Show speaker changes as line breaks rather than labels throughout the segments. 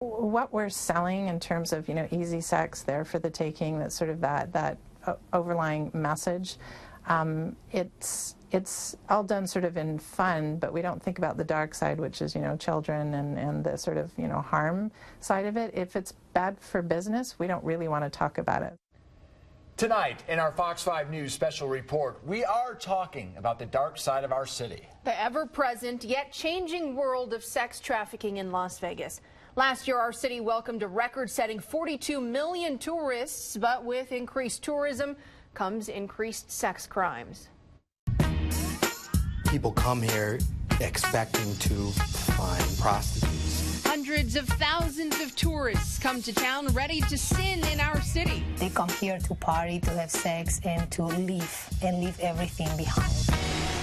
What we're selling in terms of, easy sex there for the taking, that's sort of that overlying message, it's all done sort of in fun, but we don't think about the dark side, which is, children and the sort of, harm side of it. If it's bad for business, we don't really want to talk about it.
Tonight, in our Fox 5 News special report, we are talking about the dark side of our city.
The ever-present yet changing world of sex trafficking in Las Vegas. Last year, our city welcomed a record-setting 42 million tourists, but with increased tourism comes increased sex crimes.
People come here expecting to find prostitutes.
Hundreds of thousands of tourists come to town ready to sin in our city.
They come here to party, to have sex, and to leave everything behind.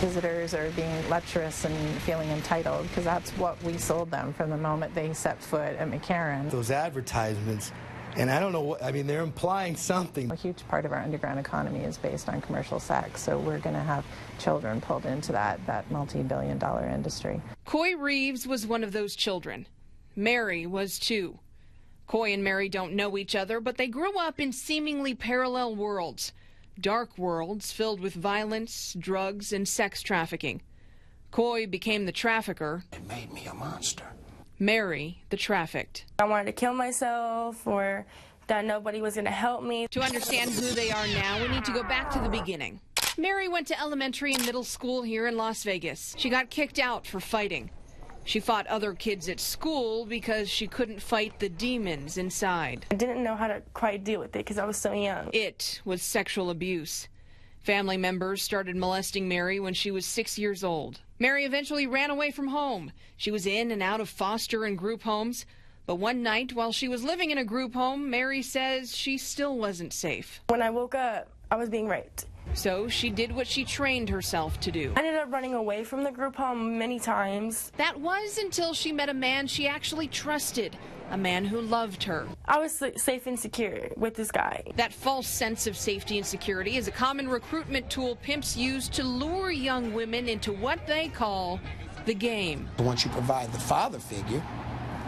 Visitors are being lecherous and feeling entitled because that's what we sold them from the moment they set foot at McCarran.
Those advertisements, and I don't know what, they're implying something.
A huge part of our underground economy is based on commercial sex, so we're going to have children pulled into that multi-billion-dollar industry.
Coy Reeves was one of those children. Mary was too. Coy and Mary don't know each other, but they grew up in seemingly parallel worlds. Dark worlds filled with violence, drugs, and sex trafficking. Coy became the trafficker.
It made me a monster.
Mary, the trafficked.
I wanted to kill myself, or that nobody was going to help me.
To understand who they are now, we need to go back to the beginning. Mary went to elementary and middle school here in Las Vegas. She got kicked out for fighting. She fought other kids at school because she couldn't fight the demons inside.
I didn't know how to quite deal with it because I was so young.
It was sexual abuse. Family members started molesting Mary when she was 6 years old. Mary eventually ran away from home. She was in and out of foster and group homes. But one night, while she was living in a group home, Mary says she still wasn't safe.
When I woke up, I was being raped.
So she did what she trained herself to do.
I ended up running away from the group home many times.
That was until she met a man she actually trusted, a man who loved her.
I was safe and secure with this guy.
That false sense of safety and security is a common recruitment tool pimps use to lure young women into what they call the game.
Once you provide the father figure,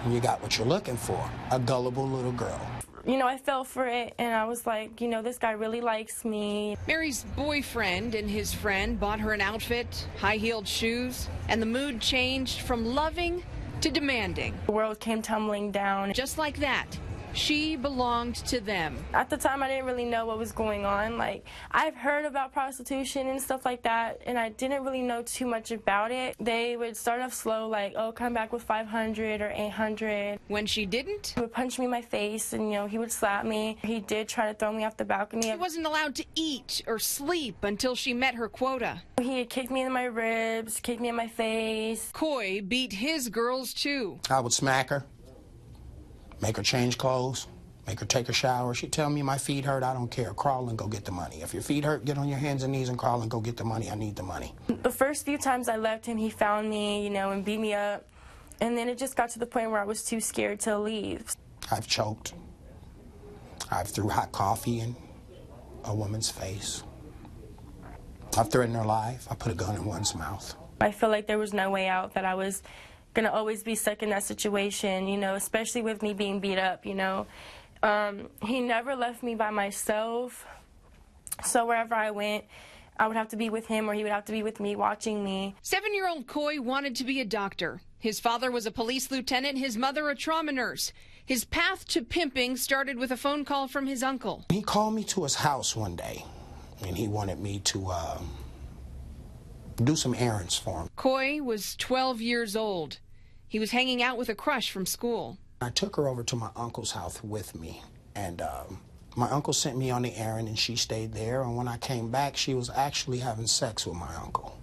you got what you're looking for, a gullible little girl.
I fell for it, and I was like, this guy really likes me.
Mary's boyfriend and his friend bought her an outfit, high-heeled shoes, and the mood changed from loving to demanding.
The world came tumbling down.
Just like that, she belonged to them.
At the time, I didn't really know what was going on. I've heard about prostitution and stuff like that, and I didn't really know too much about it. They would start off slow, come back with 500 or 800.
When she didn't?
He would punch me in my face, and, he would slap me. He did try to throw me off the balcony.
She wasn't allowed to eat or sleep until she met her quota.
He had kicked me in my ribs, kicked me in my face.
Coy beat his girls, too.
I would smack her. Make her change clothes, make her take a shower. She'd tell me my feet hurt, I don't care. Crawl and go get the money. If your feet hurt, get on your hands and knees and crawl and go get the money. I need the money.
The first few times I left him, he found me, and beat me up. And then it just got to the point where I was too scared to leave.
I've choked. I've threw hot coffee in a woman's face. I've threatened her life. I put a gun in one's mouth.
I feel like there was no way out, that I was going to always be stuck in that situation, especially with me being beat up, He never left me by myself, so wherever I went, I would have to be with him or he would have to be with me, watching me.
7-year-old Coy wanted to be a doctor. His father was a police lieutenant, his mother a trauma nurse. His path to pimping started with a phone call from his uncle.
He called me to his house one day, and he wanted me to do some errands for him.
Coy was 12 years old. He was hanging out with a crush from school.
I took her over to my uncle's house with me, and my uncle sent me on the errand, and she stayed there, and when I came back, she was actually having sex with my uncle.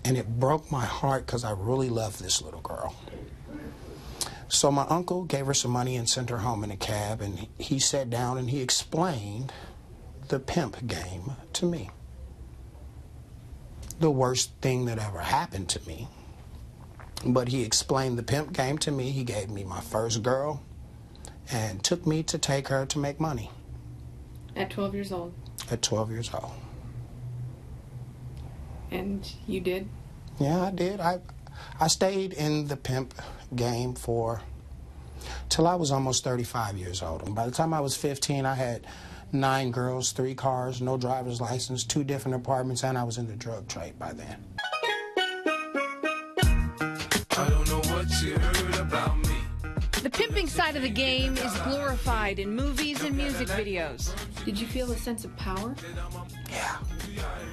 And it broke my heart because I really loved this little girl. So my uncle gave her some money and sent her home in a cab, and he sat down and he explained the pimp game to me. The worst thing that ever happened to me. But he explained the pimp game to me. He gave me my first girl and took me to take her to make money.
At 12 years old?
At 12 years old.
And you did?
Yeah, I did. I stayed in the pimp game for till I was almost 35 years old. And by the time I was 15, I had 9 girls, 3 cars, no driver's license, 2 different apartments, and I was in the drug trade by then.
I don't know what you heard about me.
The pimping side of the game is glorified in movies and music videos.
Did you feel a sense of power?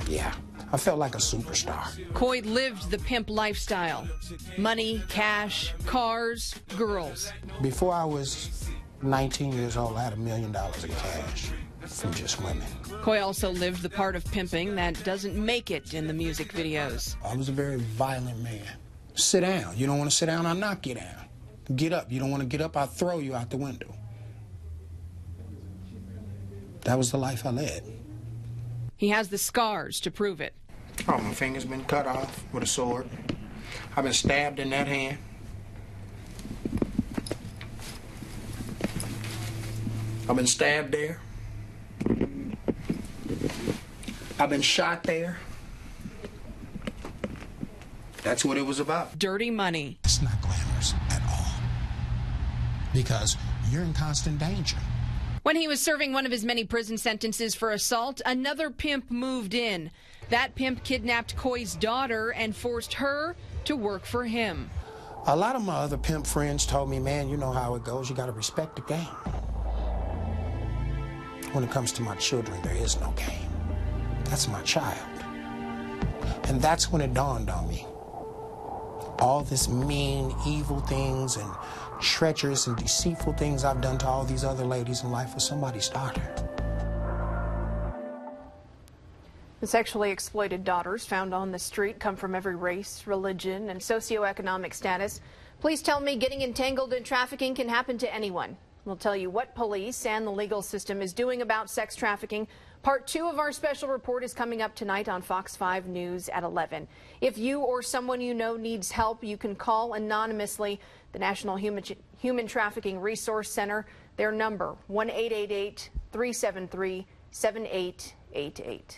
Yeah. I felt like a superstar.
Coy lived the pimp lifestyle. Money, cash, cars, girls.
Before I was 19 years old, I had $1 million in cash from just women.
Coy also lived the part of pimping that doesn't make it in the music videos.
I was a very violent man. Sit down. You don't want to sit down, I'll knock you down. Get up. You don't want to get up, I'll throw you out the window. That was the life I led.
He has the scars to prove it.
Oh, my finger's been cut off with a sword. I've been stabbed in that hand. I've been stabbed there. I've been shot there. That's what it was about.
Dirty money.
It's not glamorous at all, because you're in constant danger.
When he was serving one of his many prison sentences for assault, another pimp moved in. That pimp kidnapped Coy's daughter and forced her to work for him.
A lot of my other pimp friends told me, man, you know how it goes. You got to respect the game. When it comes to my children, there is no game. That's my child. And that's when it dawned on me. All this mean, evil things and treacherous and deceitful things I've done to all these other ladies in life was somebody's daughter.
The sexually exploited daughters found on the street come from every race, religion, and socioeconomic status. Please tell me getting entangled in trafficking can happen to anyone. We'll tell you what police and the legal system is doing about sex trafficking. Part 2 of our special report is coming up tonight on Fox 5 News at 11. If you or someone you know needs help, you can call anonymously the National Human Trafficking Resource Center. Their number, 1-888-373-7888.